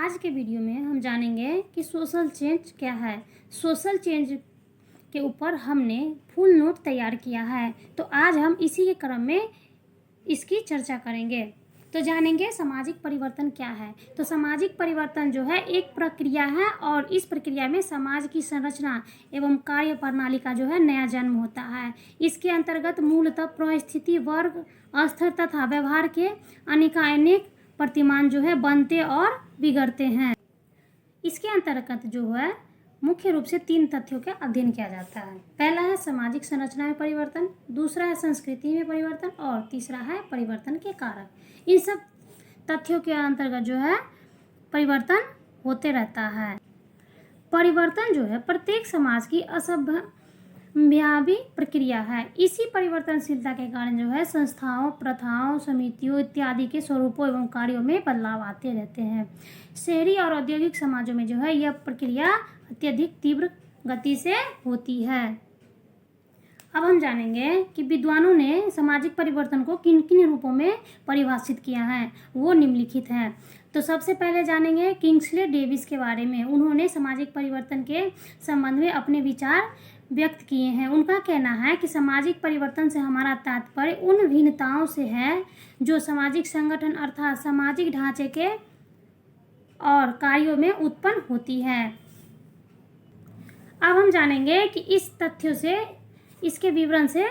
आज के वीडियो में हम जानेंगे कि सोशल चेंज क्या है। सोशल चेंज के ऊपर हमने फुल नोट तैयार किया है, तो आज हम इसी के क्रम में इसकी चर्चा करेंगे। तो जानेंगे सामाजिक परिवर्तन क्या है। तो सामाजिक परिवर्तन जो है एक प्रक्रिया है और इस प्रक्रिया में समाज की संरचना एवं कार्य प्रणाली का जो है नया जन्म होता है। इसके अंतर्गत मूलतः परिस्थिति, वर्ग, स्तर तथा व्यवहार के अनेक प्रतिमान जो है बनते और बिगड़ते हैं। इसके अंतर्गत जो है मुख्य रूप से 3 तथ्यों का अध्ययन किया जाता है। पहला है सामाजिक संरचना में परिवर्तन, दूसरा है संस्कृति में परिवर्तन और तीसरा है परिवर्तन के कारक। इन सब तथ्यों के अंतर्गत जो है परिवर्तन होते रहता है। परिवर्तन जो है प्रत्येक समाज की असंभावी प्रक्रिया है। इसी परिवर्तनशीलता के कारण जो है संस्थाओं, प्रथाओं, समितियों इत्यादि के स्वरूपों एवं कार्यों में बदलाव आते रहते हैं। शहरी और औद्योगिक समाजों में जो है यह प्रक्रिया अत्यधिक तीव्र गति से होती है। अब हम जानेंगे कि विद्वानों ने सामाजिक परिवर्तन को किन किन रूपों में परिभाषित किया है, वो निम्नलिखित हैं। तो सबसे पहले जानेंगे किंग्सले डेविस के बारे में। उन्होंने सामाजिक परिवर्तन के संबंध में अपने विचार व्यक्त किए हैं। उनका कहना है कि सामाजिक परिवर्तन से हमारा तात्पर्य उन भिन्नताओं से है जो सामाजिक संगठन अर्थात सामाजिक ढांचे के और कार्यों में उत्पन्न होती है। अब हम जानेंगे कि इस तथ्यों से, इसके विवरण से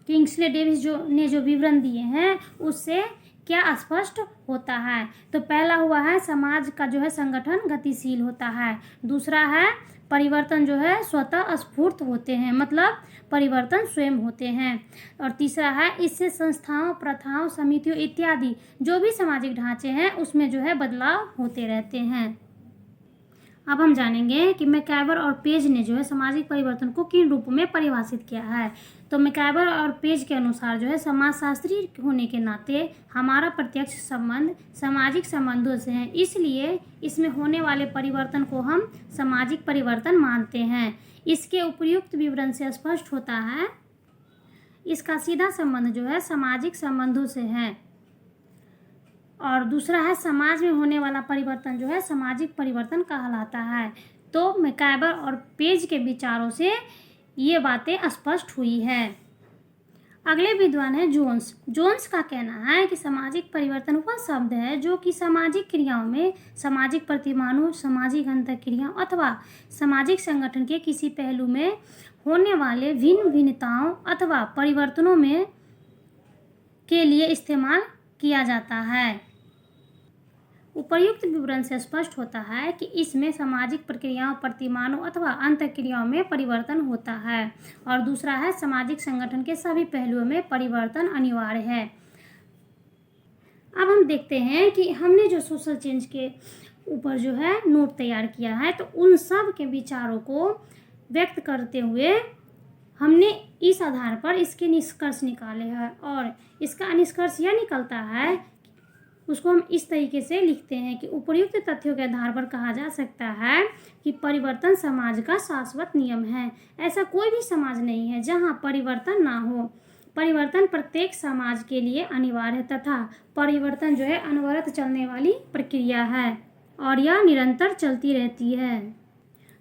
किंग्सले डेविस जो विवरण दिए हैं उससे क्या स्पष्ट होता है। तो पहला हुआ है समाज का जो है संगठन गतिशील होता है। दूसरा है परिवर्तन जो है स्वतः स्फूर्त होते हैं, मतलब परिवर्तन स्वयं होते हैं। और तीसरा है इससे संस्थाओं, प्रथाओं, समितियों इत्यादि जो भी सामाजिक ढांचे हैं उसमें जो है बदलाव होते रहते हैं। अब हम जानेंगे कि मैकइवर और पेज ने जो है सामाजिक परिवर्तन को किन रूपों में परिभाषित किया है। तो मैकइवर और पेज के अनुसार जो है समाजशास्त्री होने के नाते हमारा प्रत्यक्ष संबंध सामाजिक संबंधों से है, इसलिए इसमें होने वाले परिवर्तन को हम सामाजिक परिवर्तन मानते हैं। इसके उपयुक्त विवरण से स्पष्ट होता है इसका सीधा संबंध जो है सामाजिक संबंधों से है। और दूसरा है समाज में होने वाला परिवर्तन जो है सामाजिक परिवर्तन कहलाता है। तो मैकइवर और पेज के विचारों से ये बातें स्पष्ट हुई है। अगले विद्वान है जोन्स। जोन्स का कहना है कि सामाजिक परिवर्तन वह शब्द है जो कि सामाजिक क्रियाओं में सामाजिक प्रतिमानों, सामाजिक अंतःक्रियाओं अथवा सामाजिक संगठन के किसी पहलू में होने वाले भिन्न भिन्नताओं अथवा परिवर्तनों में के लिए इस्तेमाल किया जाता है। उपर्युक्त विवरण से स्पष्ट होता है कि इसमें सामाजिक प्रक्रियाओं, प्रतिमानों अथवा अंतःक्रियाओं में परिवर्तन होता है। और दूसरा है सामाजिक संगठन के सभी पहलुओं में परिवर्तन अनिवार्य है। अब हम देखते हैं कि हमने जो सोशल चेंज के ऊपर जो है नोट तैयार किया है, तो उन सब के विचारों को व्यक्त करते हुए हमने इस आधार पर इसके निष्कर्ष निकाले हैं। और इसका निष्कर्ष यह निकलता है, उसको हम इस तरीके से लिखते हैं कि उपर्युक्त तथ्यों के आधार पर कहा जा सकता है कि परिवर्तन समाज का शाश्वत नियम है। ऐसा कोई भी समाज नहीं है जहां परिवर्तन ना हो। परिवर्तन प्रत्येक समाज के लिए अनिवार्य है तथा परिवर्तन जो है अनवरत चलने वाली प्रक्रिया है और यह निरंतर चलती रहती है।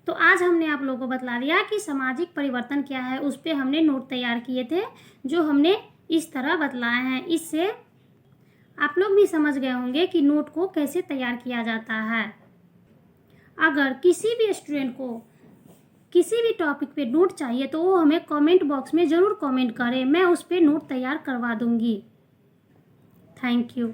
तो आज हमने आप लोगों को बतला दिया कि सामाजिक परिवर्तन क्या है, उस पर हमने नोट तैयार किए थे जो हमने इस तरह बतलाए हैं। इससे आप लोग भी समझ गए होंगे कि नोट को कैसे तैयार किया जाता है। अगर किसी भी स्टूडेंट को किसी भी टॉपिक पे नोट चाहिए तो वो हमें कमेंट बॉक्स में ज़रूर कमेंट करें, मैं उस पर नोट तैयार करवा दूंगी। Thank you.